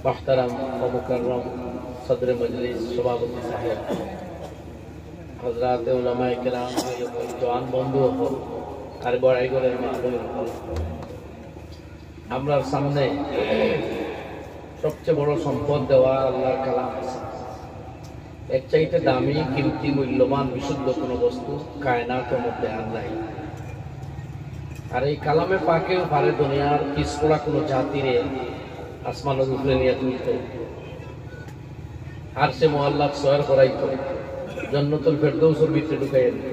محترم و مکرم صدر مجلس সভাপতি সাহেব, হযরত উলামায়ে কেরাম, জওয়ান বন্ধু আর বড়াইগরের মাহফিল, আমরার সামনে সবচেয়ে বড় সম্পদ দেওয়া আল্লাহর কালাম আছে। এর চাইতে দামি, কিমতি, মূল্যবান, বিশুদ্ধ কোনো বস্তু কায়নাতের মধ্যে আর নাই। আর এই কালামে পাকেও পারে দুনিয়ার পিছপড়া কোনো জাতিরে আসমানের উপরে নিয়ে তুলত, আর সে মোয়াল্লাদ সয়ের করাইত, জান্নাতুল ফেরদৌসের ভিতরে ঢুকাইয়া দিত।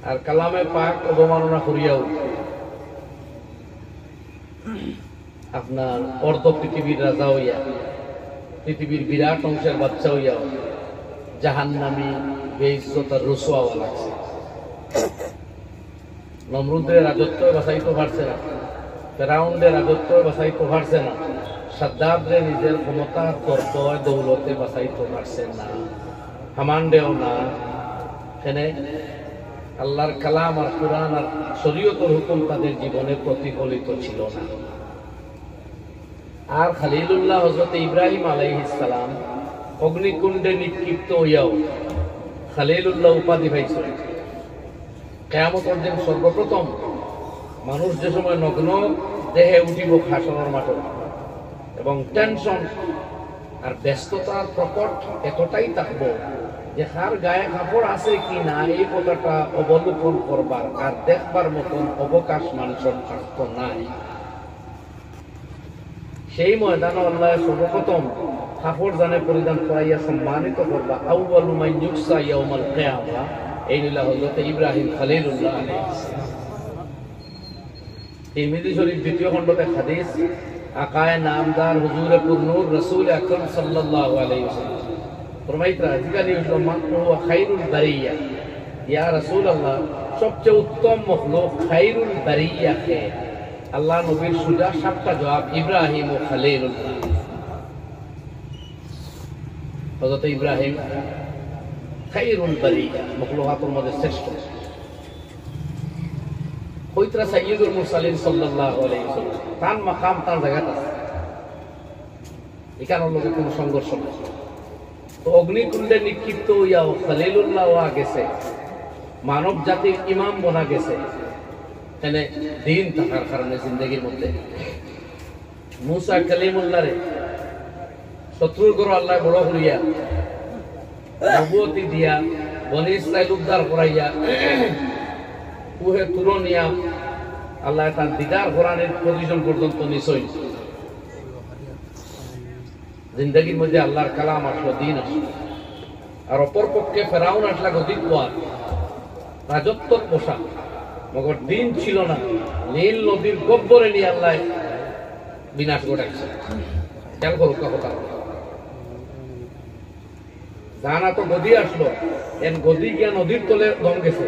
আর কালামে পাক অবমাননা করিয়াও আপনার অর্ধ পৃথিবীর রাজা হইয়া, পৃথিবীর বিরাট অংশের বাচ্চা হইয়াও জাহান্নামী, বেইজ্জত আর রুসওয়া লাগছে। নমরুদের রাজত্ব বাঁচাইতে পারছে না, ফেরাউনের রাজত্ব বাঁচাইতে পারছে না, সাদ্দাবরে নিজের ক্ষমতা, তর্ক, দৌলতে বাঁচাইতে পারছে না, হামান্ডেও না। এখানে আল্লাহর কালাম আর কুরআন আর শরীয়তের হুকুম তাদের জীবনে প্রতিফলিত ছিল না। আর খলিলুল্লাহ হযরত ইব্রাহিম আলাইহিস সালাম অগ্নিকুণ্ডে নিক্ষিপ্ত হইয়াও খলিলুল্লাহ উপাধি পাইছিল। কিয়ামতের দিন সর্বপ্রথম মানুষ যে সময় নগ্ন দেহে উঠিব হাসরের মাঠে, এবং টেনশন আর ব্যস্ততার প্রকট এতটাই থাকবো যে কার গায়ে কাপড় আছে কি না এই কথাটা অবলোকন করবার আর দেখবার মতন অবকাশ মানুষের থাকতো নাই। সেই ময়দানে আল্লাহ সর্বপ্রথম কাপড় জানে পরিধান করাইয়া সম্মানিত করবা। আউয়ালু মান ইউকসা ইয়াউমাল কিয়ামা, এই নিলা হযরত ইব্রাহিম খলিলুল্লাহ আলাইহিস সালাম। তিরমিজি শরীফ দ্বিতীয় খণ্ডতে হাদিস, আকায়ে নামদার হুজুরে পুরনূর রাসূল আকরাম সাল্লাল্লাহু আলাইহি ওয়াসাল্লাম ফরমাইতা, জিকানি মান হুয়া খায়রুল বারিয়া, ইয়া রাসূলুল্লাহ, সবচেয়ে উত্তম মখলুক খায়রুল বারিয়া কে? আল্লাহ নবীর সুজা সাতটা জবাব, ইব্রাহিম ও খলিলুল্লাহ। হযরত ইব্রাহিম খায়রুল বারিয়া, মখলুকাতের মধ্যে শ্রেষ্ঠ। কইতরা সাইয়্যিদুল মুরসালিন সাল্লাল্লাহু আলাইহি ওয়াসাল্লাম, তার মাকাম তার জায়গাতে আছে, এখানে লোকে কোনো সংঘর্ষ নেই। তো অগ্নিকুণ্ডে নিক্ষিপ্ত হইয়াও খলিলুল্লাহ হওয়া গেছে, মানব জাতির ইমাম বনা গেছে, এখানে দিন থাকার কারণে জিন্দগির মধ্যে। মুসা কালিমুল্লাহরে শত্রুর ঘর আল্লাহ বড় করিয়া নবুয়তি দিয়া বনি ইসরাইল উদ্ধার করাইয়া কুহে তুরনিয়া আল্লাহ তার দিদার কোরআনের পজিশন পর্যন্ত নিশ্চয় জিন্দগির মধ্যে আল্লাহর কালাম আসলো, দিন আসলো। আর অপরপক্ষে ফেরাউন আসলা গতি পাওয়ার রাজত্বর পোশাক, মগর দিন ছিল না। নীল নদীর গব্বরে নিয়ে আল্লাহ বিনাশ ঘটাইছে। খেয়াল করুক কথা, জানা তো গদি আসলো, এন গদি গিয়া নদীর তলে দম গেছে,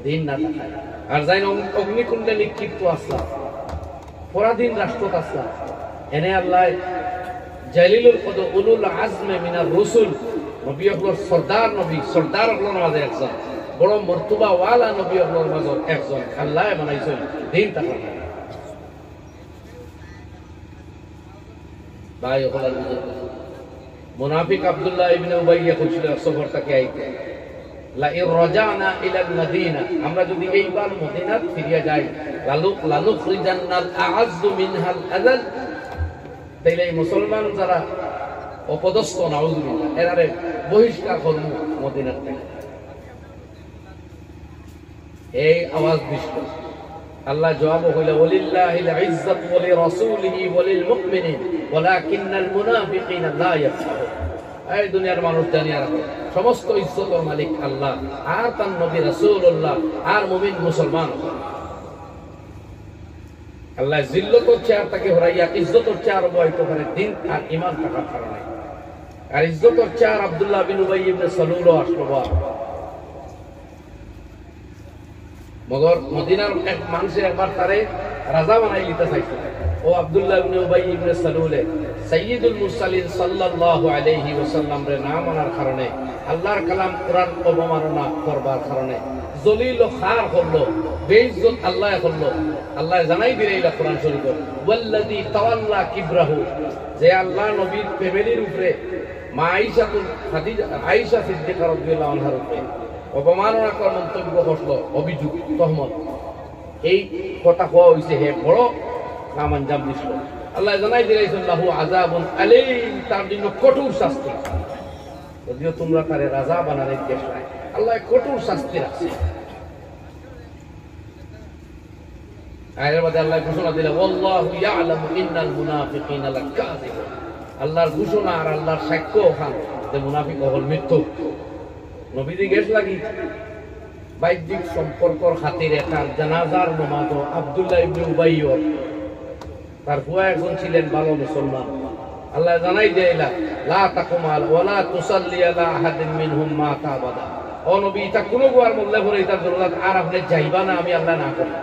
দিন না থাকায়। আর যাই অগ্নিকুণ্ডে নিক্ষিপ্ত আসলা, পরাধীন রাষ্ট্রত আসলা, এনে আল্লাহ জালিলুল কদর উলুল আজমে মিনার রসুল নবী হকলর সর্দার, নবী সর্দার হকলর মাঝে একজন, বড় মর্তুবা ওয়ালা নবী হকলর মাঝে একজন আল্লাহ বানাইছেন দিন থাকা। ভাই হলার মুনাফিক আব্দুল্লাহ ইবনে উবাইয়া কইছিল সফরটাকে আইতে, লা ইরজানা ইলাল মদিনা, আমরা যদি এইবার মদিনাত ফিরিয়া যাই, লানুখরিজান্নাল আ'আজ্জু মিনহাল আযাল, তাইলে এই মুসলমান যারা অপদস্থ, নাউযুবিল্লাহ, এরারে বহিষ্কার করব মদিনার থেকে। এই আওয়াজ দিছিল। আল্লাহ জবাব হইল, ওয়ালিল্লাহিল ইজ্জাতু ওয়া লিরাসূলিহি ওয়া লিল মুমিনিন ওয়ালাকিন্নাল মুনাফিকিনা লা ইয়াফকাহুন। এই দুনিয়ার মানুষ জানিয়া রাখো, সমস্ত ইজ্জতের মালিক আল্লাহ, আর তার নবী রাসূলুল্লাহ, আর মুমিন মুসলমান। আল্লাহ জিল্লতর চেয়ার তাকে হরাইয়া ইজ্জতর চেয়ার বইতে পারে দিন আর ঈমান থাকার কারণে। আর ইজ্জতর চেয়ার আব্দুল্লাহ বিন উবাই ইবনে সালুল আসলো। মগর মদিনার এক মানুষের একবার তারে রাজা বানাই নিতে চাইছে। ও আব্দুল্লাহ ইবনে উবাই ইবনে সালুলে সাইয়্যিদুল মুরসালিন সাল্লাল্লাহু আলাইহি ওয়াসাল্লাম রে না মানার কারণে আল্লাহর কালাম কোরআন অবমাননা করবার কারণে জলিল ও খার হলো, বেইজ্জত আল্লাহ হলো। আল্লাহ জানাই দিলে এই কোরআন শরীফ, ওয়াল্লাযী তাওয়াল্লা কিবরাহু, যে আল্লাহ নবীর ফ্যামিলির উপরে মা আয়েশা সিদ্দিকা রাদিয়াল্লাহু আনহার উপরে অবমাননা করার মন্তব্য করলো, অভিযোগ তহমত, এই কথা হওয়া হয়েছে, হে বড় নাম আঞ্জাম দিছিল। আল্লাহ জানাই দিয়েছেন লাহু আযাবুন আলীম, তার জন্য কঠোর শাস্তি। যদিও তোমরা তারে রাজা বানানোর চেষ্টা নাই, আল্লাহ কঠোর শাস্তি রাখছে। আয়াতের মধ্যে আল্লাহ ঘোষণা দিলেন ওয়াল্লাহু ইয়ালামু ইন্নাল মুনাফিকিনা লাকাযিবুন, আল্লাহর ঘোষণা আর আল্লাহর সাক্ষ্য ওখান যে মুনাফিক হল মৃত্যু। নবীজি গেছ লাগি বাহ্যিক সম্পর্কর খাতিরে তার জানাজার নামাজ আব্দুল্লাহ ইবনে উবাইয়, তার ফুয়া একজন ছিলেন ভালো মুসলমান। আল্লাহ জানাই দিলা লা তাকুমাল ওয়ালা তুসাল্লি আলা আহাদিন মিনহুম মাতা আবাদা, ও নবী এটা কোন গোয়ার মধ্যে পড়ে এটা জরুরত আর আপনি যাইবা না, আমি আল্লাহ না করি।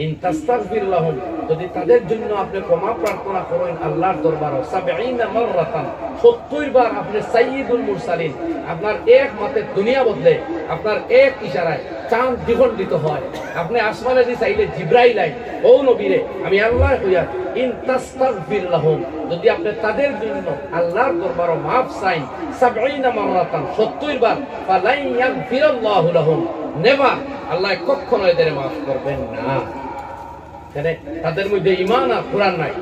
ইন তাস্তাগফির লাহুম, যদি তাদের জন্য আপনি ক্ষমা প্রার্থনা করেন আল্লাহর দরবারে 70 মাররাতান, 70 বার আপনি সাইয়্যিদুল মুরসালিন, আপনার এক মাতে দুনিয়া বদলে, আপনার এক ইশারায় চাঁদ দ্বিখণ্ডিত হয়। আপনি আসমানে যে চাইলে জিবরাইল আই, ও নবীরে আমি আল্লাহ কইয়া ইন তাস্তাগফির লাহুম, যদি আপনি তাদের জন্য আল্লাহর দরবারে মাফ চাই 70 মাররাতান, 70 বার, ফালাই ইয়াগফিরাল্লাহু লাহুম, নেভার, আল্লাহ কখনো এদের মাফ করবেন না। তাদের মধ্যে ঈমান আর কোরআন নাই,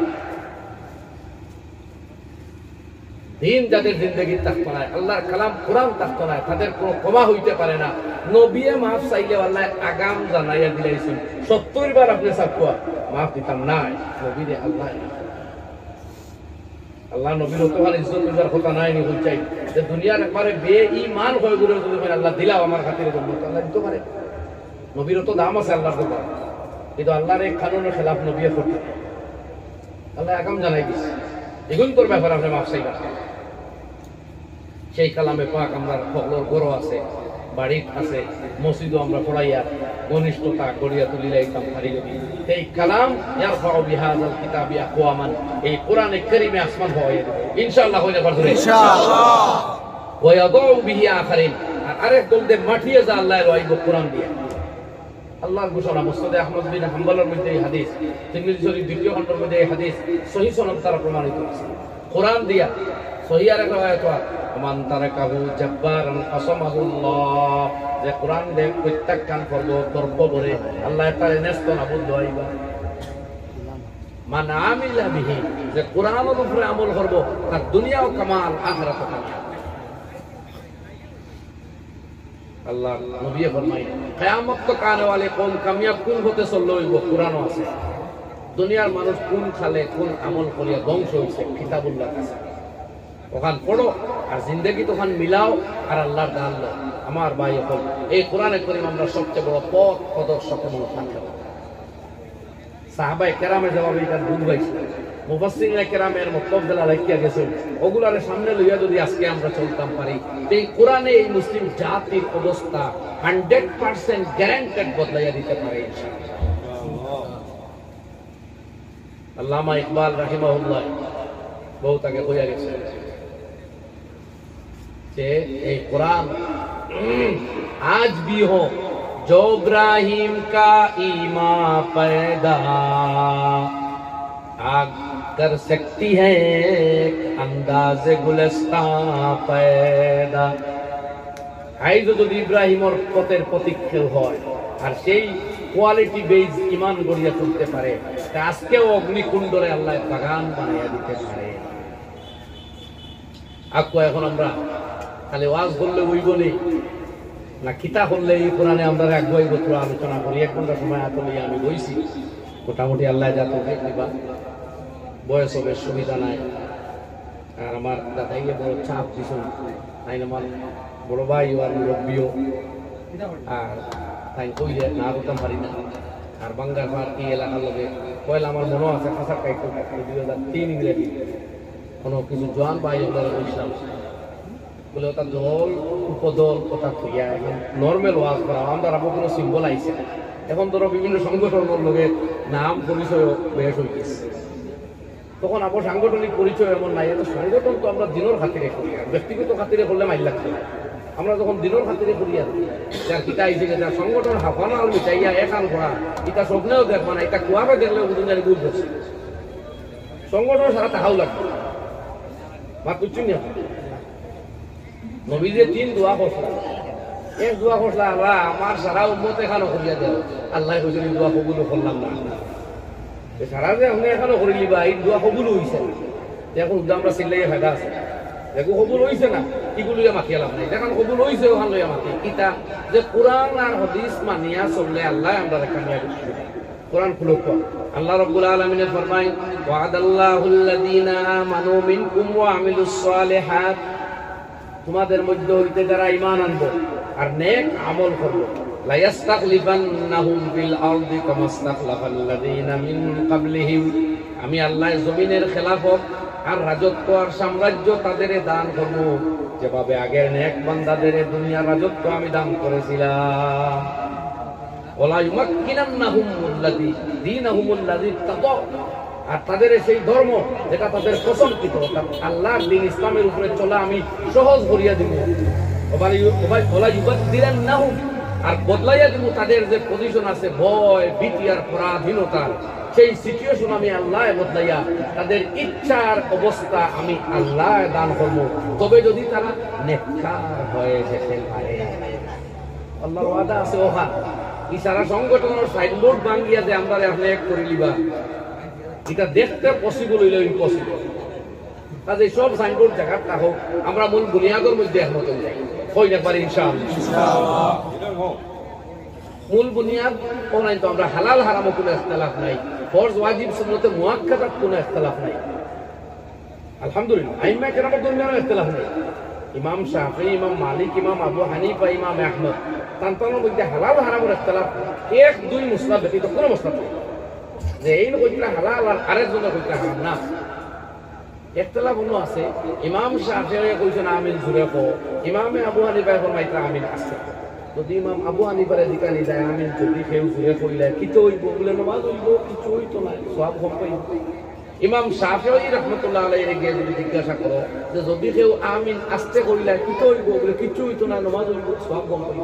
দিন যাদের জিন্দেগি থাকতো না, আল্লাহর কালাম কোরআন থাকতো না, তাদের কোনো ক্ষমা হইতে পারে না। নবিয়ে মাফ চাইলে আল্লাহ আগাম জানাইয়া দিলাইছেন 70 বার আপনি সাকুয়া মাফ দিতাম না নবীরে। আল্লাহ নবীর তোমার ইজ্জত করার কথা নাই নি চাই যে দুনিয়ার একবারে বেঈমান হয়ে গেলে যদি আল্লাহ দিলাও আমার খাতিরে আল্লাহ দিতে পারে। নবীর তো দাম আছে আল্লাহর দরবার, কিন্তু আল্লাহর এই কানুনের খেলাফ নবিয়ে করতে আল্লাহ আগাম জানাই দিচ্ছে এগুন তোর ব্যাপার আপনি মাফ চাইবা। সেই কালামে পাক আমরা সকলের গরো আছে, বাড়ি আছে, মসজিদও আমরা পড়াইয়া ঘনিষ্ঠতা গড়িয়া তুলিলাইতাম কারিগরি। সেই কালাম ইয়ারফাউ বিহাযাল কিতাবি আকওয়ামান, এই কোরআনে কারীমে আসমান হয়ে যাবে ইনশাআল্লাহ, হয়ে যাবে ইনশাআল্লাহ। ওয়া ইয়াদাউ বিহি আখারিন, আর আরেক দলদের মাটিয়ে যা আল্লাহ রাইব কোরআন দিয়ে। আল্লাহর ঘোষণা মুসনাদে আহমদ বিন হাম্বলের মধ্যে এই হাদিস, তিরমিজি শরীফ 2য় খণ্ডের মধ্যে এই হাদিস সহিহ সনদ দ্বারা প্রমাণিত আছে। কোরআন দিয়া সহিহ আর একটা আয়াত মান তারাকাহু জাব্বারান আসামাহুল্লাহ, যে কোরআন দে প্রত্যাখ্যান করব তর্ক করে আল্লাহ তারে নেস্ত নাবুদ হইবা। মান আমিলা বিহি, যে কোরআনের উপরে আমল করব তার দুনিয়াও কামাল আখিরাতও কামাল। আল্লাহ নবী ফরমাই কিয়ামত তক আনে ওয়ালে কওম কামিয়াব কোন হতে চললো হইব, কোরআনও আছে। দুনিয়ার মানুষ কোন খালে কোন আমল করিয়া ধ্বংস হইছে কিতাবুল্লাহ আছে, ওখান পড়ো আর জিন্দেগি তখন মিলাও আর আল্লাহর দান লো। আমার ভাই এখন এই কোরআনে করিম আমরা সবচেয়ে বড় পথ প্রদর্শক এবং থাকতে পারি। সাহাবায়ে কেরামের জবাবে এটা বুঝ পাইছে, মুফাসসিরিনে কেরামের মতলবগুলা রাখিয়া গেছেন, ওগুলার সামনে লইয়া যদি আজকে আমরা চলতাম পারি, এই কোরআনে এই মুসলিম জাতির অবস্থা 100% গ্যারান্টেড বদলাইয়া দিতে পারে ইনশাআল্লাহ। আল্লামা ইকবাল রাহিমাহুল্লাহ বহুত আগে কইয়া গেছে যে এই কোরআন आज भी हो जो इब्राहिम का ईमान पैदा आग कर सकती है अंदाज़े गुलिस्तान पैदा। আইজ যদি ইব্রাহিমের পথের প্রতীক্ষা হয় আর সেই কোয়ালিটি বেজ ঈমান গড়িয়া চলতে পারে, তা আজকেও অগ্নিকুণ্ডরে আল্লাহ বাগান বানাইয়া দিতে পারে। আকো এখন আমরা খালি ওয়াজ করলে হইব না, কিতা করলে এই কোরআনে আমরা আগুয়াই গোত্র আলোচনা করি। 1 ঘন্টা সময় আসলে আমি বইছি, মোটামুটি আল্লাহ যা তো দিবা, বয়স হবে সুবিধা নাই। আর আমার দাদাইকে বড় চাপ দিছেন, আইন আমার বড় ভাই আর মুরব্বীও, আর তাই কইলে না করতাম পারি না। আর বাঙ্গার পার এই এলাকার লোকে পয়লা আমার মনে আছে খাঁচা কাইতো 2003 ইংরেজি কোনো কিছু জোয়ান ভাই আমরা বলছিলাম বলে ওটা দল উপদল কথা থইয়া এখন নর্মাল ওয়াজ করা আমরা আবার কোনো সিম্বল আইছে। এখন ধরো বিভিন্ন সংগঠনের লোকের নাম পরিচয় বেশ হয়ে গেছে, তখন আমার সাংগঠনিক পরিচয় এমন নাই। এত সংগঠন তো আমরা দিনের খাতিরে করি, ব্যক্তিগত খাতিরে করলে মাইল লাগছে না। আমরা যখন দিনের খাতিরে করি আর যার কিতা আইসে যার সংগঠন হাফানা আর মিটাইয়া একান করা, এটা স্বপ্নেও দেখবা না, এটা কুয়াবে দেখলে বুঝুন জানি বুঝ করছে সংগঠন সারা তাহাও লাগবে মা বুঝছি না। নবী যে 3 দোয়া করছিলাম, এক দোয়া করছিলাম আল্লাহ আমার সারা উম্মত এখানো করিয়া দেও, আল্লাহ কইছেন দোয়া কবুল করলাম না, সারা যে আপনি এখানো করিলি বা এই দোয়া কবুল হইছে না, এখন আমরা চিল্লাইয়া ফায়দা আছে, দেখো কবুল হইছে না এগুলো মাখিয়া লাভ নাই, এখন কবুল হইছে ওখান লইয়া মাখি কিতা যে কোরআন আর হাদিস মানিয়া চললে আল্লাহ আমরা কামিয়াব করব। কোরআন খুলে আল্লাহ রাব্বুল আলামিন ফরমায় ওয়াদাল্লাহুল লাযিনা আমানু মিনকুম ওয়া আমিলুস সালিহাত, তোমাদের মধ্যে হইতে যারা ঈমান আনবে আর নেক আমল করবে, লা ইস্তাখলিফান্নাহুম ফিল আরদি কামা ইস্তাখলাফাল লাযিনা মিন ক্বাবলিহিম, আমি আল্লাহ জমিনের খেলাফত আর রাজত্ব আর সাম্রাজ্য তাদের দান করব যেভাবে আগের নেক বান্দাদের দুনিয়ার রাজত্ব আমি দান করেছিলাম। ওয়ালা ইউমাক্কিনান্নাহুমুল্লাযী দীনাহুমুল্লাযী তাকাও, আর তাদের সেই ধর্ম যেটা তাদের পছন্দিত আল্লাহর দ্বীন ইসলামের উপরে চলা আমি সহজ করিয়া দিব। ওয়ালা ইউবাদদিলান্নাহুম, আর বদলাইয়া দিব তাদের যে পজিশন আছে ভয় ভীতি আর পরাধীনতার, সেই সিচুয়েশন আমি আল্লাহ বদলাইয়া তাদের ইচ্ছার অবস্থা আমি আল্লাহ দান করব, তবে যদি তারা নেককার হয়ে যেতে পারে। আল্লাহর ওয়াদা আছে ওহা এই সারা সংগঠনের সাইনবোর্ড ভাঙ্গিয়া যে আমরা আপনি এক করে লিবা, এটা দেখতে পসিবল হইল ইম্পসিবল। কাজে সব সাইনবোর্ড দেখার হোক আমরা মূল বুনিয়াদের মধ্যে একমত হয়ে যাই, হই না পারি ইনশাআল্লাহ। মূল বুনিয়াদ কোনাই তো আমরা হালাল হারামও কোনো ইখতিলাফ নাই, ফরজ ওয়াজিব সুন্নতে মুআক্কাদাত কোনো ইখতিলাফ নাই, আলহামদুলিল্লাহ। আইম্মা কেরামের দরমিয়ানে ইখতিলাফ নাই, ইমাম শাফি, ইমাম মালিক, ইমাম আবু হানিফা, ইমাম আহমদ তান্তানোর মধ্যে হালাল হারামের ইখতিলাফ এক দুই মুসলা ব্যতীত কোনো মুসলা নেই যে এই কইটা হালাল আর আরেকজনের কইটা হারাম না। ইখতিলাফ অন্য আছে, ইমাম শাফি কইছেন আমিন জুরে কো, ইমামে আবু হানিফা ফরমাইতা আমিন আছে। যদি ইমাম আবু হানিফার দিকানি যায় আমিন যদি কেউ জুরে কইলে কিতো হইব বলে নামাজ হইব, কিছু হইতো না, সব কম পাইব। ইমাম শাফিঈ রাহমাতুল্লাহ আলাইহি গিয়ে যদি জিজ্ঞাসা করো যে যদি কেউ আমিন আস্তে কইলে কিতো হইব বলে কিছু হইতো না, নামাজ হইব, সব কম পাইব।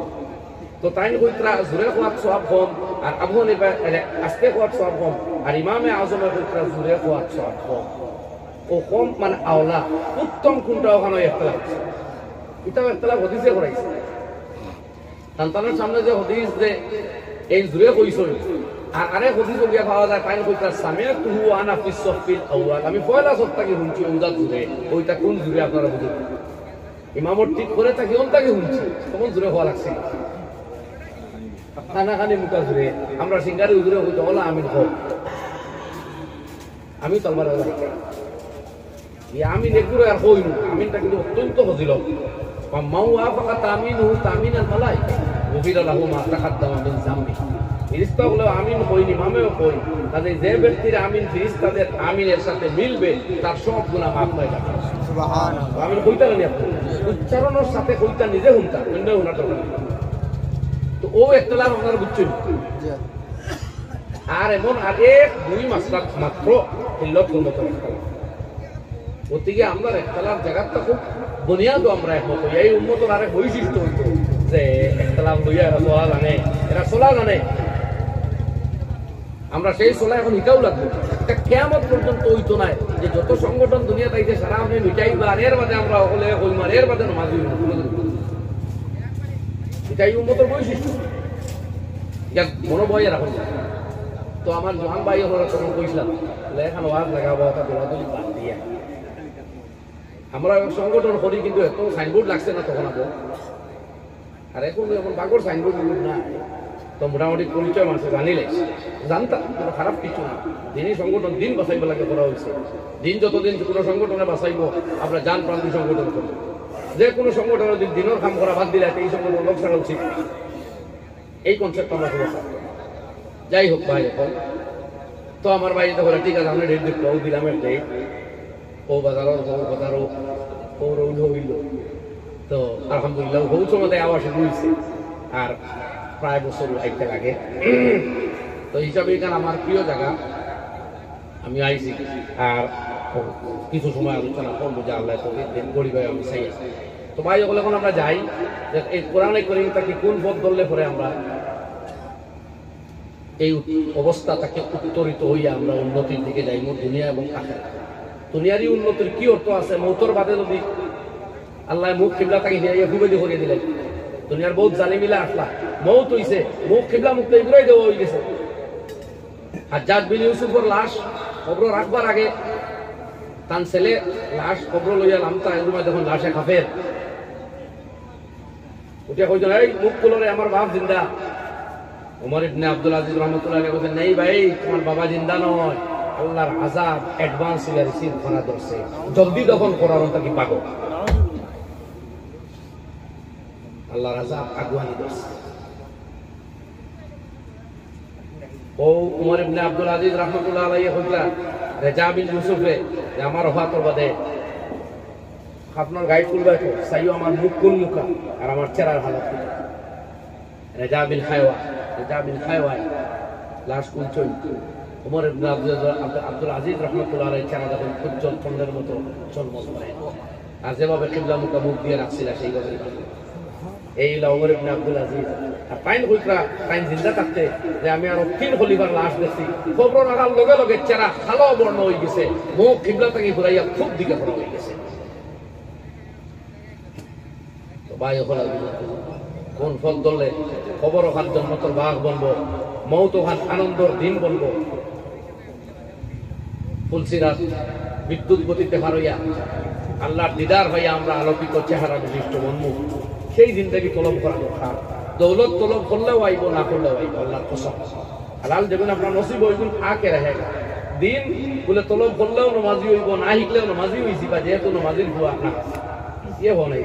তো তাই কইতরা জুরে কোয়াত সব কম, আর আবু হানিফা আস্তে কোয়াত সব কম, আর ইমামে আযম কইতরা জুরে কোয়াত সব কম। ও কম মানে আওলা উত্তম কোনটা ওখানে ইখতিলাফ আছে, এটাও ইখতিলাফ হাদিসে করাইছে। সন্তানের সামনে যে হাদিস যে এই জুরে কইছো আর আরেক হাদিস গিয়া পাওয়া যায় তাই কইতা সামিআতুহু আনা ফিস সাফিল আউয়াল, আমি পয়লা সপ্তাহে শুনছি ওটা জুরে, ওইটা কোন জুরে আপনারা বুঝুন। ইমামর ঠিক করে থাকি ওনটাকে শুনছি, তখন জুরে হওয়া লাগছে খানাখানি মুখা জুড়ে আমরা সিঙ্গারে উজুরে হইতে হলো আমিন হোক, আমি তো আমার আমিন একগুলো আর হইল, আমিনটা কিন্তু অত্যন্ত ফজিলত। মাউ আফাকা তামিনহু তামিনাল মালাইকা গফিরা লাহু মা তাকাদ্দামা মিন যামবি, ফেরেশতা বলে আমিন কইনি, ইমামেও কই, কাজে যে ব্যক্তির আমিন ফেরেশতাদের আমিনের সাথে মিলবে তার সব গুনাহ মাফ হয়ে যাবে। সুবহানাল্লাহ। আমিন কইতা না আপনি উচ্চারণের সাথে কইতা নিজে হুনতা অন্য হুনা তো তো ও ইখতিলাফ আপনারা বুঝছেন। আর এমন আর এক দুই মাসলা মাত্র ইল্লত উন্নত ওদিকে আমরা ইখতিলাফ জায়গাটা খুব বুনিয়াদও আমরা একমত হই। এই উম্মতের আরেক বৈশিষ্ট্য হইতো যে ইখতিলাফ লইয়া এরা চলা জানে, এরা চলা জানে, আমরা সেই চলা এখন এটাও লাগবে। এটা কিয়ামত পর্যন্ত হইতো না যে যত সংগঠন দুনিয়াতে আইছে সারা আপনি মিটাইবা আর এর বাদে আমরা হলে কইমার এর বাদে নামাজ হইব, এটাই উম্মতের বৈশিষ্ট্য। ইয়াক মনে ভয় রাখুন। তো আমার জোহান ভাই ওরা তখন কইছিলাম এখন ওয়াজ লাগাবো তা দৌড়াদৌড়ি বাদ দিয়া আমরা সংগঠন করি, কিন্তু এত সাইনবোর্ড লাগছে না তখন আগে, আর এখন এমন বাগর সাইনবোর্ড না, তো মোটামুটি পরিচয় মানুষ জানিলে জানতাম কোনো খারাপ কিছু না। দিনই সংগঠন দিন বাঁচাইব লাগে করা হয়েছে, দিন যতদিন কোনো সংগঠনে বাঁচাইব আমরা যান প্রান্তি সংগঠন করব, যে কোনো সংগঠনের দিনের কাম করা বাদ দিলে এই সংগঠন লোক ছাড়া উচিত, এই কনসেপ্ট আমরা খুব যাই হোক ভাই। এখন তো আমার ভাই তো ঠিক আছে আমরা ডেট দেখবো দিলাম এর ডেট, ও বাজারও বাজারও ও রৌল হইল, তো আলহামদুলিল্লাহ বহু সময় আওয়াজ রয়েছে আর প্রায় বছর আইতে লাগে। তো হিসাবে এখানে আমার প্রিয় জায়গা আমি আইছি আর কিছু সময় আলোচনা করবো যে আল্লাহ দিন গরিব আমি চাই। তো ভাই ওগুলো এখন আমরা যাই যে এই কোরআনে করিম তাকে কোন পথ ধরলে পরে আমরা এই অবস্থা তাকে উত্তরিত হইয়া আমরা উন্নতির দিকে যাই, দুনিয়া এবং আখিরাত। দুনিয়ারই উন্নতির কি অর্থ আছে? মৌতর বাদে যদি আল্লাহ মুখ কিবলা তাকে হিয়াইয়া হুবেদি করিয়ে দিলেন, দুনিয়ার বহুত জালিমিলা আসলা মৌত হইছে, মুখ কিবলা মুক্ত এগুলোই দেওয়া হয়ে গেছে। হাজ্জাজ বিন ইউসুফের লাশ কবর রাখবার আগে তার ছেলে লাশ কবর লইয়া নামতা এগুলো যখন লাশে কাফের উঠে কইজন, এই মুখ খুলরে আমার বাপ জিন্দা। ওমর ইবনে আব্দুল আজিজ রহমতুল্লাহ আলাইহি বলেন, নেই ভাই, তোমার বাবা জিন্দা নয়, আল্লাহর আযাব অ্যাডভান্স হইয়া রিসিভ করা দরছে, জলদি দফন করার তাকে পাগল, আল্লাহর আযাব আগুয়ানি দরছে। ও ওমর ইবনে আব্দুল আজিজ রহমতুল্লাহ আলাইহি কইলা রেজা বিন ইউসুফে যে আমার ওফাতর বাদে আপনার গাইড করবে তো সাইও আমার মুখ কোন মুখা আর আমার চেহারার হালত কি। রেজা বিন খায়ওয়া লাশ কুলচই ওমর ইবনে আব্দুল আজিজ রহমতুল্লাহ আলাইহি চেহারা যখন উজ্জ্বল চন্দ্রের মতো চলমল করে আর যেভাবে কিবলা মুখা মুখ দিয়ে রাখছিল সেইভাবে এই ওমর ইবনে আব্দুল আজিজ আর পাইন কইরা পাইন জিন্দা থাকতে যে আমি আর 3 খলিফার লাশ দেখছি, খবর রাখার লগে লগে চেহারা কালো বর্ণ হয়ে গেছে, মুখ কিবলা থেকে ঘুরাইয়া খুব দিকে করা হয়ে গেছে। তো ভাই ওখানে কোন ফল ধরলে খবর ওখান জন্মতর বাঘ বলবো, মৌত ওখান আনন্দর দিন বলবো, ফুলসিরাত বিদ্যুৎ গতিতে হারইয়া আল্লাহর দিদার হইয়া আমরা আলোকিত চেহারা বিশিষ্ট উন্মুখ সেই জিন্দেগি তলব করা দরকার। দৌলত তলব করলেও আইব, না করলেও আইব, আল্লাহর কসম। হালাল যেগুলো আপনার নসিব হইগুন আকে রাখে দিন বলে তলব করলেও নমাজি হইব, না শিখলেও নমাজি হইছি, বা যেহেতু নমাজির ভুয়া না ইয়ে হনাই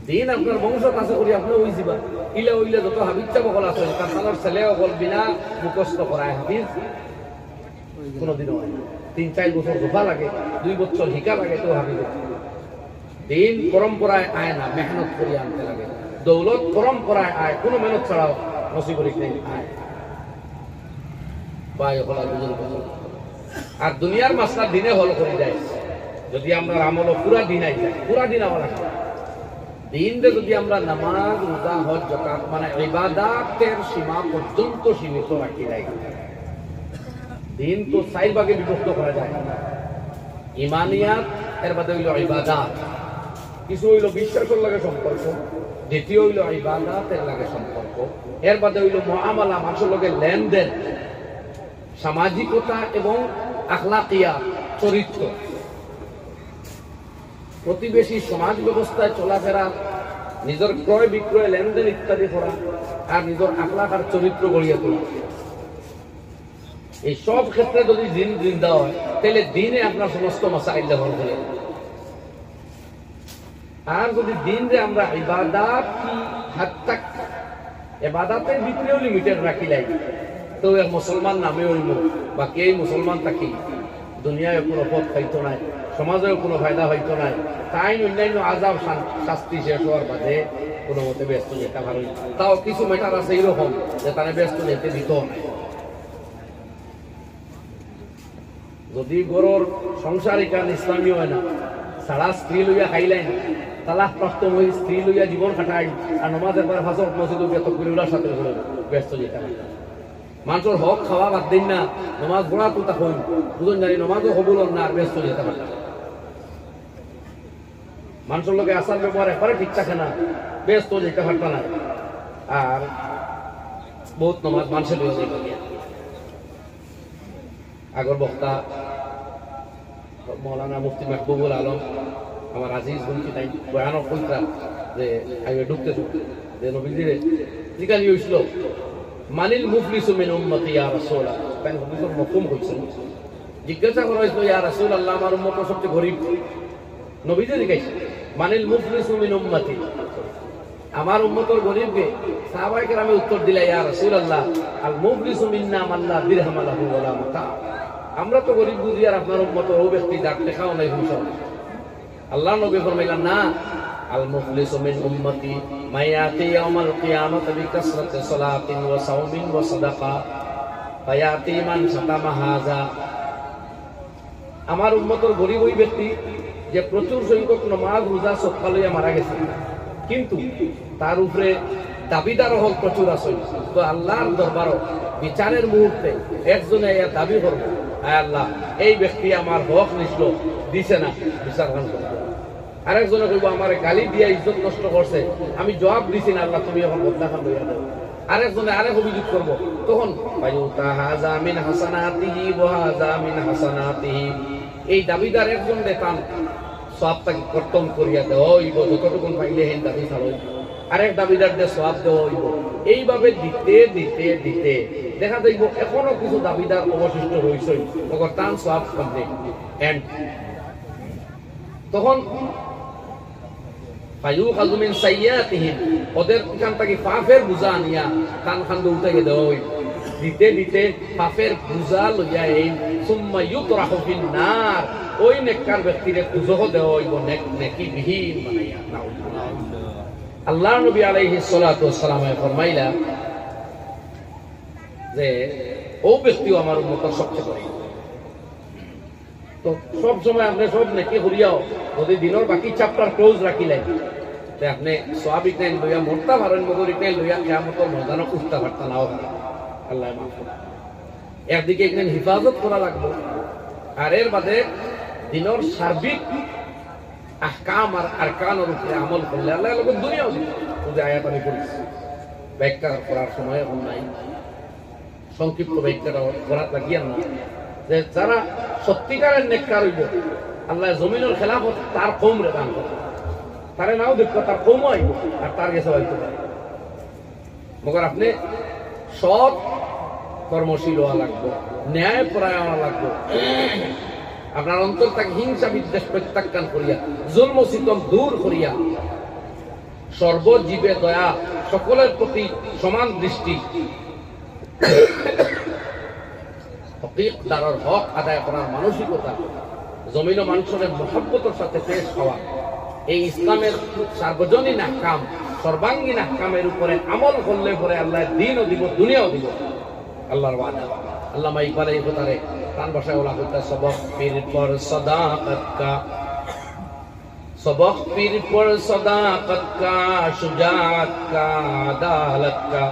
দিন আপনার বংশ কাছে করি আপনি ওই যাবা ইলে ওইলে যত হাবিজা বকল আছে তার ছেলে অকল বিনা মুখস্থ করায় হাফিজ কোনোদিনও হয় না। 3-4 বছর ধোফা লাগে, 2 বছর শিকা লাগে, তো হাফিজ দিন পরম্পরায় আয় না, মেহনত করি আনতে লাগে। দৌলত পরম্পরায় আয়, কোনো মেহনত ছাড়াও নসিবরি আয়। আর দুনিয়ার মাসলা দিনে হল করে যায় যদি আমরা আমল পুরা দিন আই যায়, পুরা দিন আমার দিনরে যদি আমরা নামাজ রোজা হজ যাকাত মানে ইবাদতের সীমা পর্যন্ত সীমিত রাখি নাই, দিন তো 4 ভাগে বিভক্ত করা যায়। ইমানিয়াত, এর বাদে হইল ইবাদত, কিছু হইল বিশ্বাসের লাগে সম্পর্ক, দ্বিতীয় হইল ইবাদতের লাগে সম্পর্ক, এর বাদে হইল মুআমালা মানুষের লগে লেনদেন, সামাজিকতা এবং আখলাকিয়াত চরিত্র, প্রতিবেশী সমাজ ব্যবস্থায় চলাফেরা, নিজের ক্রয় বিক্রয় লেনদেন ইত্যাদি করা, আর নিজের আখলাক আর চরিত্র গড়িয়ে তোলা। এই সব ক্ষেত্রে যদি দিন জিন্দা হয় তাহলে দিনে আপনার সমস্ত মাসাইল দখল করে। আর যদি দিনে আমরা ইবাদত কি হাদ তাক ইবাদতের ভিতরেও লিমিটেড রাখি লাই, তো এক মুসলমান নামে হইব, বাকি এই মুসলমান থাকি দুনিয়ায় কোনো পথ পাইতো নাই, সমাজেও কোনো ফায়দা হইতো নাই, তাই অন্যান্য আযাব শাস্তি শেষ হওয়ার বাদে কোনো মতে ব্যস্ত যেতে পারি। তাও কিছু ম্যাটার আছে এইরকম যে তারা ব্যস্ত যেতে দিত নাই। যদি গরুর সংসার এখানে ইসলামী হয় না, সারা স্ত্রী লইয়া খাইলেন, তালাক প্রাপ্ত হয়ে স্ত্রী লইয়া জীবন কাটাই, আর নমাজ একবার ফাঁসক মসজিদ তকবিরুল্লাহর সাথে ব্যস্ত যেতে পারে। মানুষের হক খাওয়া বাদ দিন না, নমাজ পড়া তো তখন দুজন জানি নমাজও কবুল না, আর ব্যস্ত যেতে পারে। মানুষের লোকে আসার ব্যবহার একবারে ঠিক থাকে না, ব্যস্ত যেতে পারত না। আর বহুত নমাজ মানুষের লইয়া যেতে পারে। আগর বক্তা মৌলানা মুফতি মাহবুবুল আলম আমার আজিজ বলছি তাই বয়ানক কইতাম যে আমি ঢুকতে যে নবীজিরে জিজ্ঞাসা হয়েছিল মানিল মুফলিসু মিন উম্মতি ইয়া রাসূলুল্লাহ, তাই হুজুর মফহুম কইছেন। জিজ্ঞাসা করা হয়েছিল ইয়া রাসূলুল্লাহ আমার উম্মত সবচেয়ে গরীব, নবীজি জিজ্ঞাসা মানিল মুফলিসু মিন উম্মতি, আমার উম্মতর গরীবকে সাহাবায়ে কেরামে উত্তর দিলা ইয়া রাসূলুল্লাহ আল মুফলিসু মিন্না মান লা দিরহাম লাহু ওয়ালা মাতা, আমরা তো গরীব বুঝি আর আপনার উম্মতর ও ব্যক্তি যার টাকাও নাই হুঁশও। আল্লাহ নবী ফরমাইলেন না, আল মুফলিসু মিন উম্মতি মাইয়াতি ইয়াউমাল কিয়ামাতি বিকাসরাতি সালাতিন ওয়া সাওমিন ওয়া সাদাকা, ফায়াতিমান শাতামা হাযা, আমার উম্মতের গরিব ওই ব্যক্তি যে প্রচুর সংখ্যক নামাজ রোজা সদকা লইয়া মারা গেছে, কিন্তু তার উপরে দাবিদার হল প্রচুর আছে। তো আল্লাহর দরবারও বিচারের মুহূর্তে একজনে দাবি করবো, আয় আল্লাহ এই ব্যক্তি আমার হক নিছিল দিছে না, বিচার করব। আরেকজনে কইব আমার গালি দিয়া ইজ্জত নষ্ট করছে, আমি জবাব দিছি না, আল্লাহ তুমি এখন বদলা খান লইয়া দাও। আরেকজনে আরেক অভিযোগ করবো, তখন হাযা মিন হাসানাতিহি ওয়া হাযা মিন হাসানাতিহি, এই দাবিদার একজন দেতান সওয়াবটাকে কর্তন করিয়া দেওয়া হইব, যতটুকুন পাইলে হেন দাবি ছাড়ো, আরেক দাবিদার দিয়ে সওয়াব দেওয়া হইব। এইভাবে দিতে দিতে দিতে দেখা যাইব এখনো কিছু দাবিদার অবশিষ্ট রয়েছে, মগর তান সওয়াব করবে। এন্ড তখন ফায়ুখাযু মিন সাইয়্যাতিহিম, ওদের এখান থেকে পাপের বোঝা নিয়া কান খান্দ উঠাইয়া দেওয়া হইব। দিতে দিতে পাপের বোঝা লইয়া এই সুম্মা ইউতরাহু ফিন নার, ওই নেককার ব্যক্তিরে কুজহ দেওয়া হইব নেকি বিহীন বানাইয়া। আল্লাহ নবী আলাইহিস সালাতু ওয়াস সালাম ফরমাইলা যে ও ব্যক্তিও আমার উম্মতের সবচেয়ে বড়। তো সব সময় আপনি সব নেকি করিয়াও যদি দিনের বাকি চ্যাপ্টার ক্লোজ রাখিলেন, আপনি সওয়াবিক নেন লইয়া মরতা পারেন, মগরিক নেন লইয়া কিয়ামতের ময়দানে উঠতে পারতা নাও পারেন। আল্লাহ মাফ করুন। একদিকে একদিন হিফাজত করা লাগবে, আর এর বাদে দিনের সার্বিক আহকাম আর আরকানের উপরে আমল করলে আল্লাহ লোকের দুনিয়াও দিবে। যে আয়াত আমি পড়েছি, ব্যাখ্যা করার সময় এখন নাই, সংক্ষিপ্ত ব্যাখ্যাটা করার লাগিয়া না, যে যারা সত্যিকারের নেককার হইব আল্লাহ জমিনের খেলাফত তার কম রে দান করবে, তারে নাও দেখবো, তার কম হইব আর তার গেছে হইতে পারে। মগর আপনি সৎ কর্মশীল হওয়া লাগবে, ন্যায় পরায়ণ হওয়া লাগবে, আপনার অন্তর তাকে হিংসা বিদ্বেষ প্রত্যাখ্যান করিয়া, জুলম সিতম দূর করিয়া, সর্বজীবে দয়া, সকলের প্রতি সমান দৃষ্টি, হকীকদারের হক আদায় করার মানসিকতা, জমিন ও মানুষের মহব্বতের সাথে পেশ হওয়া, এই ইসলামের সার্বজনীন আহকাম, সর্বাঙ্গীন আহকামের উপরে আমল করলে পরে আল্লাহ দিনও দিব, দুনিয়াও দিব। আল্লাহর ওয়াদা। আল্লামা ইকবাল এই কথারে প্রাণ ভাষায় ওলা করতে, সবক পীর পর সদাকত কা, सबक पीर पर सदाकत का, शुजाअत का, अदालत का,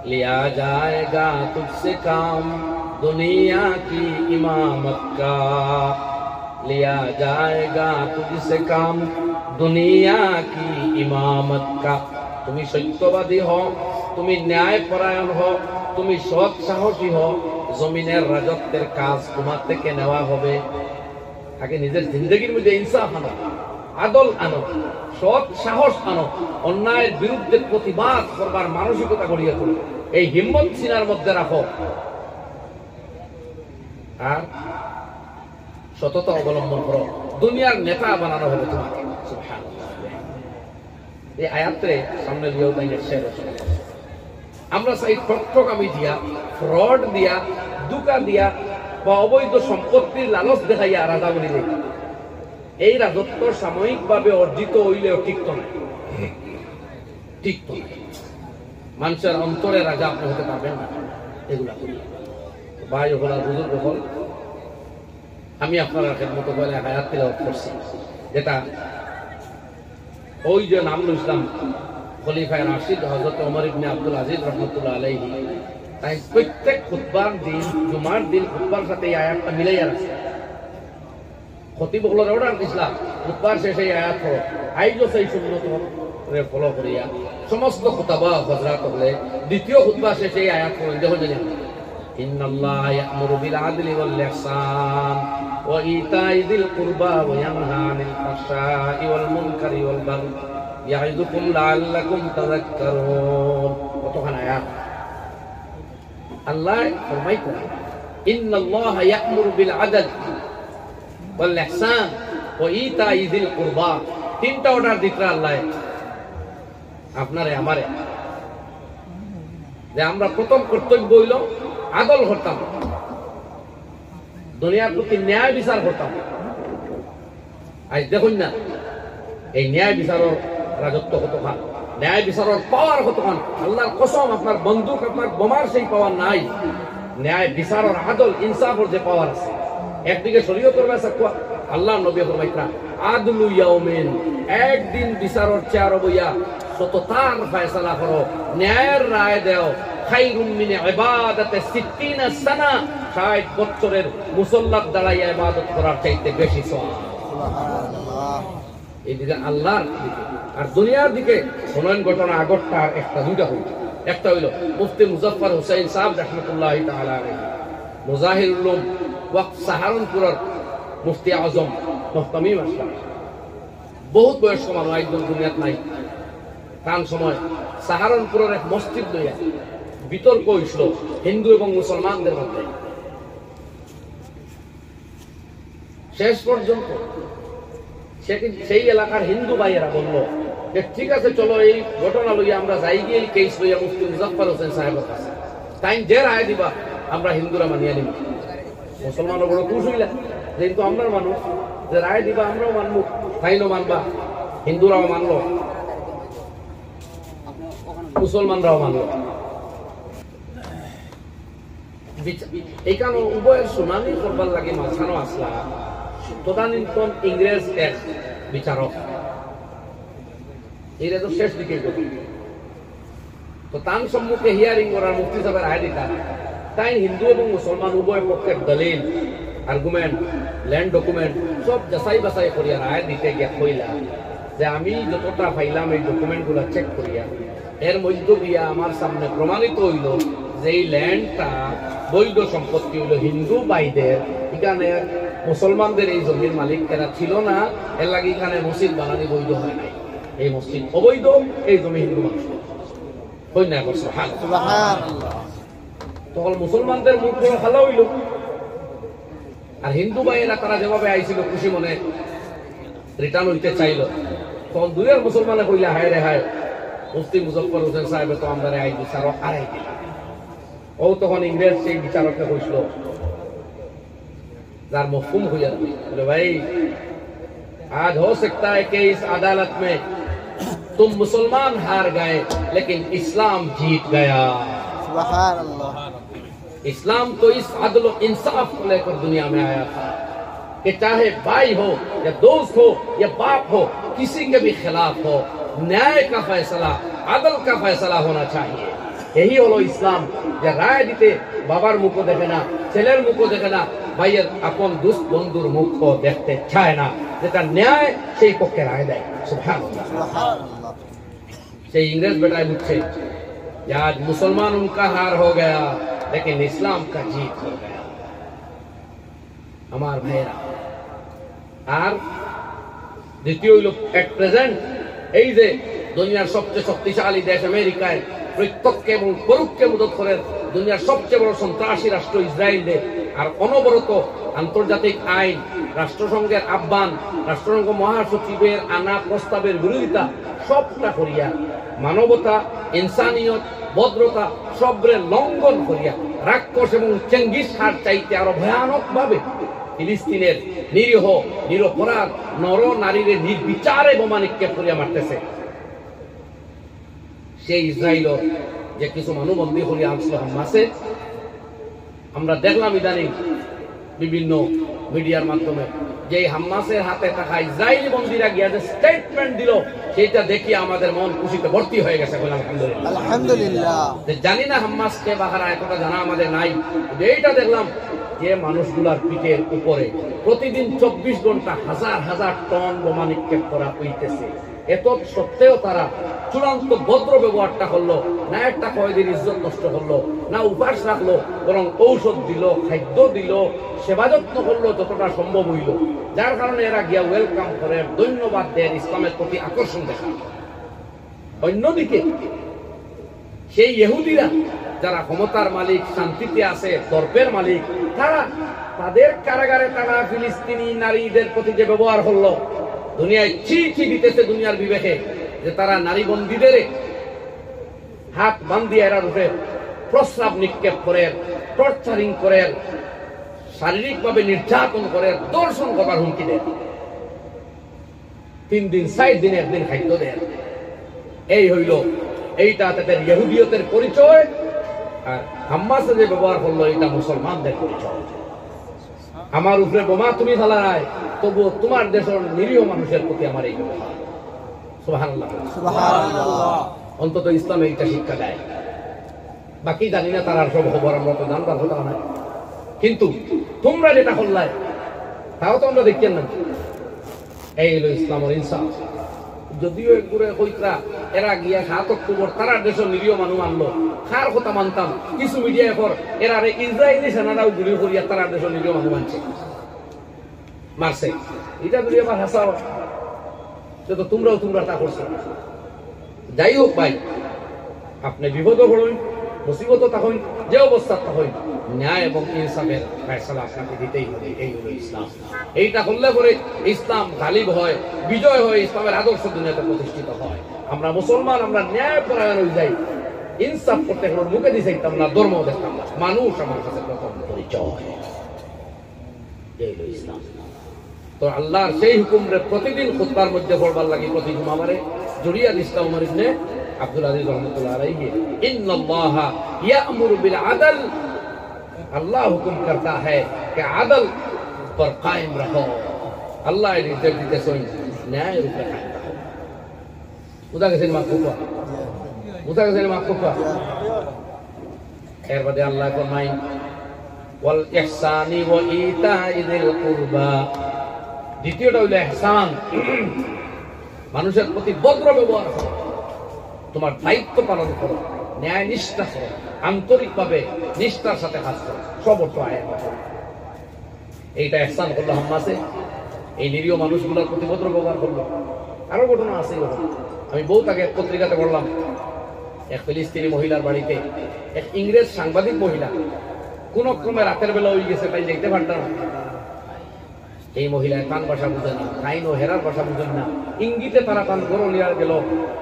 लिया जाएगा तुझसे काम दुनिया की इमामत का, लिया जाएगा तुझसे काम दुनिया की इमामत का। তুমি সত্যবাদী হও, তুমি ন্যায় পরায়ণ হও, তুমি সৎ সাহসী হও, জমিনের রাজত্বের কাজ তোমার থেকে নেওয়া হবে। আগে নিজের জিন্দগির মধ্যে ইনসাফ আনো, আদল আনো, সৎ সাহস আনো, অন্যায়ের বিরুদ্ধে প্রতিবাদ করবার মানসিকতা গড়িয়ে তোলো, এই হিম্মত সিনার মধ্যে রাখো, আর সততা অবলম্বন করো, দুনিয়ার নেতা বানানো হবে তোমাকে। এই আয়াতে সামনে দিয়েও তাই আমরা চাই ঠকঠকামি দিয়া, ফ্রড দিয়া, দুকা দিয়া বা অবৈধ সম্পত্তির লালচ দেখাইয়া রাজা বলি দেয়। এই রাজত্ব সাময়িকভাবে অর্জিত হইলেও ঠিক তো নাই, ঠিক তো নাই। মানুষের অন্তরে রাজা আপনি হতে পারবেন না এগুলা করি। ভাই হল আর বুজুর্গ হল, আমি আপনারা খেদমত করে আয়াত তিলাওয়াত করছি, যেটা ওই যে নামুল ইসলাম খলিফায়ে রাশিদ হযরত ওমর ইবনে আব্দুল আজিজ রাহমাতুল্লাহ আলাইহি, তাই প্রত্যেক খুতবার দিন, জুমার দিন খুতবার সাথে এই আয়াতটা মিলাইয়া রাখছে। খতিব হলের অর্ডার দিছিলাম খুতবার শেষে এই আয়াত পড়ো, আইজও সেই সুন্নত ফলো করিয়া সমস্ত খুতবা হযরত হলে দ্বিতীয় খুতবা শেষে এই আয়াত পড়েন। দেখো জানেন, ইন্নাল্লাহা ইয়া'মুরু বিল আদলি ওয়াল ইহসান ওয়া ইতাই যিল কুরবা ওয়া ইয়ানহা আনিল ফাহশাই ওয়াল মুনকারি ওয়াল বাগই ইয়াইদুকুম লাআল্লাকুম তাযাক্কারুন। কতখানি আয়াত আল্লাহ ফরমাইতেন, ইন্নাল্লাহা ইয়া'মুরু বিল আদল ওয়াল ইহসান ওয়া ইতাই যিল কুরবা। তিনটা অর্ডার দিতরা আল্লাহ আপনারে আমারে, যে আমরা প্রথম কর্তব্য হইল আদল করতাম, দুনিয়ার প্রতি ন্যায় বিচার করতাম। আজ দেখুন না এই ন্যায় বিচারের রাজত্ব কতখান, ন্যায় বিচারের পাওয়ার কতখান। আল্লাহর কসম, আপনার বন্দুক, আপনার বোমার সেই পাওয়ার নাই। ন্যায় বিচারের আদল ইনসাফের যে পাওয়ার আছে, একদিকে শরীয়তের ব্যাপার আল্লাহ নবী ফরমাইতা আদলু ইয়াউমিন, একদিন বিচারের চেয়ার বইয়া সততার ফয়সালা করো, ন্যায়ের রায় দাও, খায়রুম মিন ইবাদাতি 60 সানা, 60 বছরের মুসল্লাত দাঁড়াইয়া ইবাদত করার চাইতে বেশি সওয়াব। সুবহানাল্লাহ। এইদিকে আল্লাহর দিকে আর দুনিয়ার দিকে শোনেন ঘটনা আগরটা একটা দুইটা হইল। একটা হইল মুফতি মুজাফফর হুসাইন সাহেব রাহমাতুল্লাহি তাআলা আলাইহি, মুজাহিরুল উলুম ওয়াক্ফ সাহারানপুরের মুফতি আজম মুহতামি মাসলা, বহুত বয়স্ক মানুষ, একজন দুনিয়াত নাই। তার সময় সাহারানপুরের এক মসজিদ লইয়া বিতর্ক হইছিল হিন্দু এবং মুসলমানদের মধ্যে। শেষ পর্যন্ত সেই এলাকার হিন্দু ভাইয়েরা বলল যে ঠিক আছে চলো এই ঘটনা লইয়া আমরা যাই গিয়ে এই কেস লইয়া মুফতি মুজাফফর হোসেন সাহেবের কাছে, তাই যে রায় দিবা আমরা হিন্দুরা মানিয়ে নিব। মুসলমানরা বড় খুশ হইলা, যেহেতু আমরার মানুষ, যে রায় দিবা আমরাও মানবো, তাইনও মানবা, হিন্দুরাও মানলো, মুসলমানরাও মানলো। এইখানে উভয়ের শুনানি করবার লাগে মাঝখানো আসলা তদানীন্তন ইংরেজ এক বিচারক, এরা তো শেষ দিকে তো তার সম্মুখে হিয়ারিং করার মুফতি সাহেবের রায় দিতা, তাই হিন্দু এবং মুসলমান উভয় পক্ষের দলিল, আর্গুমেন্ট, ল্যান্ড ডকুমেন্ট সব যাচাই বাছাই করিয়া রায় দিতে গিয়া কইলা যে আমি যতটা পাইলাম এই ডকুমেন্ট গুলা চেক করিয়া এর মধ্য দিয়া আমার সামনে প্রমাণিত হইল যে এই ল্যান্ডটা বৈধ সম্পত্তি হইল হিন্দু বাইদের, এখানে মুসলমানদের এই জমির মালিক এরা ছিল না, এর লাগে এখানে মসজিদ বানানি বৈধ হয় নাই, এই মসজিদ অবৈধ, এই জমি হিন্দু মানুষ হই না। তখন মুসলমানদের মুখ বড় ভালো হইল, আর হিন্দু ভাইয়েরা তারা যেভাবে আইছিল খুশি মনে রিটার্ন হইতে চাইল, তখন দুইয়ের মুসলমানে কইলা হায় রে হায়, মুফতি মুজাফফর হোসেন সাহেব তো আমাদের আই বিচারক আড়াই দিল। ও তখন ইংরেজ সেই বিচারককে কইছিল, যার মফহুম হইয়া বলে भाई आज हो सकता है कि इस अदालत में तुम मुसलमान हार गए लेकिन इस्लाम जीत गया। सुभान अल्लाह। इस्लाम तो इस अदल और इंसाफ को लेकर दुनिया में आया था कि चाहे भाई हो या दोस्त हो या बाप हो, किसी के भी खिलाफ हो, न्याय का फैसला, अदल का फैसला होना चाहिए। यही হলো ইসলাম, যে রায় দিতে বাবার মুখও দেখে না, ছেলের মুখও দেখে না, ভাইয়ের আপন দুষ্ট বন্ধুর মুখও দেখতে চায় না, যেটা ন্যায় সেই পক্ষে রায় দেয়। সুবহানাল্লাহ। সেই ইংরেজ বেটায় বুঝছে যে আজ মুসলমান উনকা হার हो गया लेकिन इस्लाम का जीत हो गया। আমার ভাইয়েরা, আর দ্বিতীয় হইল এট প্রেজেন্ট এই যে দুনিয়ার সবচেয়ে শক্তিশালী দেশ আমেরিকায় প্রত্যক্ষ এবং পরোক্ষ মদত করে দুনিয়ার সবচেয়ে বড় সন্ত্রাসী রাষ্ট্র ইসরায়েলে, আর অনবরত আন্তর্জাতিক আইন, রাষ্ট্রসংঘের আহ্বান, রাষ্ট্রসংঘ মহাসচিবের আনা প্রস্তাবের বিরোধিতা সবটা করিয়া মানবতা, ইনসানিয়ত, ভদ্রতা সবরে লঙ্ঘন করিয়া রাক্ষস এবং চেঙ্গিস খার চাইতে আরো ভয়ানক ভাবে ফিলিস্তিনের নিরীহ নিরপরাধ নর নারীরে নির্বিচারে বোমা নিক্ষেপ করিয়া মারতেছে। সেই ইসরায়েল যে কিছু মানববন্দী করিয়া আনছিল হামাসে, আমরা দেখলাম ইদানিং বিভিন্ন মিডিয়ার মাধ্যমে যে হামাসের হাতে থাকা ইসরায়েলি বন্দীরা গিয়া যে স্টেটমেন্ট দিল, সেটা দেখি আমাদের মন খুশিতে ভর্তি হয়ে গেছে। আলহামদুলিল্লাহ, আলহামদুলিল্লাহ। জানি না হামাস কে বাহারা, এতটা জানা আমাদের নাই, এইটা দেখলাম যে মানুষগুলার পিঠের উপরে প্রতিদিন 24 ঘন্টা হাজার হাজার টন বোমা নিক্ষেপ করা হইতেছে। এত সত্ত্বেও তারা চূড়ান্ত ভদ্র ব্যবহারটা করলো না, একটা কয়েদির ইজ্জত নষ্ট করলো না, উপাস রাখলো, বরং ঔষধ দিল, খাদ্য দিল, সেবা যত্ন করলো যতটা সম্ভব হইল, যার কারণে এরা গিয়া ওয়েলকাম করে, ধন্যবাদ দেন, ইসলামের প্রতি আকর্ষণ দেখান। অন্যদিকে সেই ইহুদিরা যারা ক্ষমতার মালিক, শান্তিতে আছে, দর্পের মালিক, তারা তাদের কারাগারে তারা ফিলিস্তিনি নারীদের প্রতি যে ব্যবহার করলো, দুনিয়ায় চিঠি দিতেছে দুনিয়ার বিবেকে যে তারা নারী বন্দীদের হাত বান্ধিয়ে এরা রূপে প্রস্রাব নিক্ষেপ করে, টর্চারিং করে, শারীরিকভাবে নির্যাতন করে, দর্শন করবার হুমকি দেয়, 3 দিন 4 দিন একদিন খাদ্য দেয়। এই হইল এইটা তাদের ইহুদিয়তের পরিচয়। আর হাম্মাসে যে ব্যবহার করলো এটা মুসলমানদের পরিচয়। আমার উপরে বোমা তুমি ফেলা নাই, তবুও তোমার দেশের নিরীহ মানুষের প্রতি আমার এই ব্যবহার। সুবহানাল্লাহ, সুবহানাল্লাহ। অন্তত ইসলামে এটা শিক্ষা দেয়। বাকি জানি না তারা সব খবর, আমরা তো জানবার কথা নাই। কিন্তু তোমরা যেটা করলাই তাও তো আমরা দেখছেন না। এই হলো ইসলামের ইনসাফ। যদিও একগুড়ে কইতরা এরা গিয়া 7 অক্টোবর তারা দেশের নিরীহ মানুষ আনলো, কার কথা মানতাম? কিছু মিডিয়া এখন এরা ইসরায়েলি সেনারাও গুলি করিয়া তারা দেশের নিরীহ মানুষ আনছে, মারছে। এটা যদি আবার হাসাও, তো তোমরা তা করছো। যাই হোক ভাই, আপনি বিপদ হলেন, মুসিবত তখন যে অবস্থা তখন ন্যায় এবং ইনসাফের ফয়সালা আপনাকে দিতেই হবে। এই হলো ইসলাম। এইটা করলে পরে ইসলাম গালিব হয়, বিজয় হয়, ইসলামের আদর্শ দুনিয়াতে প্রতিষ্ঠিত হয়। আমরা মুসলমান, আমরা ন্যায় পরায়ণ হয়ে যাই। ইনসাফ করতে হলে মুখে দিয়ে চাইতাম না, ধর্ম দেখতাম না, মানুষ আমার কাছে প্রথম পরিচয়। এই হলো ইসলাম। তো আল্লাহর সেই হুকুমরে প্রতিদিন খুতবার মধ্যে পড়বার লাগে, প্রতি জুমাবারে জড়িয়া দিস্তা উমর ইবনে আব্দুল আজিজ রহমতুল্লাহ আলাইহি, ইন্নাল্লাহা ইয়া'মুরু বিল আদল, अल्लाह हुक्म करता है कि आदल पर कायम रहो। अल्लाह निर्देश सोई न्याय रूप में कायम रहो। उदा के माफूफा एर बदे अल्लाह फरमाई वल इहसानी व इता'i जिल कुरबा। দ্বিতীয়টা হলো ইহসান, মানুষের প্রতি ভদ্র ব্যবহার করো, তোমার দায়িত্ব পালন করো, ন্যায় নিষ্ঠা করো, আন্তরিকভাবে নিষ্ঠার সাথে কাজ করো, সর্বত্র আয়াত। এইটা ইহসান করলো হাম্মাসে, এই নিরীহ মানুষগুলোর প্রতি ভদ্র ব্যবহার করলো। আরো ঘটনা আছে। আমি বহুত আগে পত্রিকাতে পড়লাম, এক ফিলিস্তিনি মহিলার বাড়িতে এক ইংরেজ সাংবাদিক মহিলা কোন ক্রমে রাতের বেলা হয়ে গেছে, তাই দেখতে পারতাম না। এই মহিলায় তান ভাষা বুঝেন না, তাইন ও হেরার ভাষা বুঝেন না, ইঙ্গিতে তারা তান গরো নিয়ে গেল।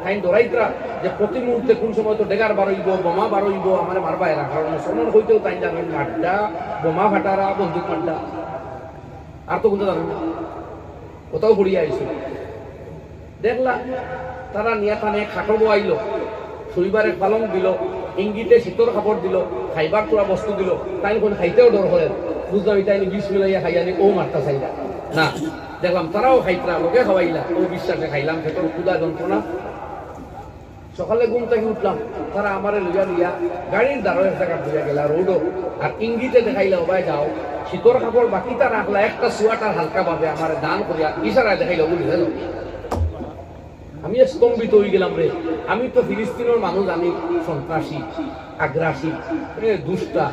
তাইন দৌড়াইতরা যে প্রতি মুহূর্তে কোন সময় তো ডেগার বারইব, বোমা বারইব, আমার মারবা এরা। কারণ মুসলমান হইতেও তাই জানেন মাড্ডা, বোমা ফাটারা, বন্দুক মাড্ডা, আর তো কোনটা জানেন না। কোথাও পড়িয়া আইছিল, দেখলা তারা নিয়ে টানে খাটো বইল, শৈবারে পালং দিল, ইঙ্গিতে শীতর কাপড় দিল, খাইবার তোরা বস্তু দিল। তাই কোন খাইতেও ডর করেন, বুঝলাম এটা বিষ মিলাইয়া খাইয়ানি ও মারতা চাইলা না। দেখলাম তারাও খাইতরা, লোকে খাওয়াইলা, ও বিশ্বাসে খাইলাম, ভেতর ক্ষুদা যন্ত্রণা। সকালে ঘুম থেকে উঠলাম, তারা আমারে লইয়া লিয়া গাড়ির দ্বারা এক জায়গা বুঝা গেলা রোডও, আর ইঙ্গিতে দেখাইলা ওবাই যাও, শীতর কাপড় বাকিটা রাখলা, একটা সোয়াটার হালকা ভাবে আমার দান করিয়া ইশারায় দেখাইলা বুঝে গেল। আমি স্তম্ভিত হয়ে গেলাম রে। আমি তো ফিলিস্তিনের মানুষ, আমি সন্ত্রাসী, আগ্রাসী, দুষ্টা,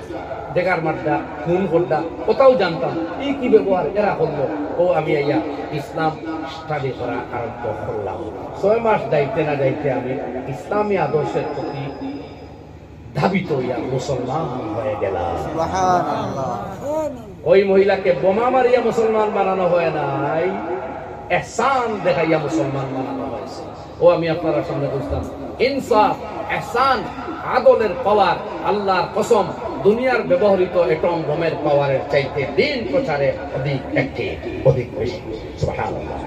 ডেগার মাড্ডা, খুন খোড্ডা, কোথাও জানতাম। এই কি ব্যবহার এরা করলো। ও আমি আইয়া ইসলাম স্টাডি করা আরম্ভ করলাম। 6 মাস যাইতে না যাইতে আমি ইসলামী আদর্শের প্রতি ধাবিত হইয়া মুসলমান হয়ে গেলাম। ওই মহিলাকে বোমা মারিয়া মুসলমান বানানো হয় নাই, ইহসান দেখাইয়া মুসলমান বানানো হয়েছে। ও আমি আপনারা সামনে বুঝতাম, ইনসাফ, ইহসান, আদলের পাওয়ার আল্লাহর কসম দুনিয়ার ব্যবহৃত এটম বোমের পাওয়ারের চাইতে দিন প্রচারে অধিক বেশি। সুবহানাল্লাহ।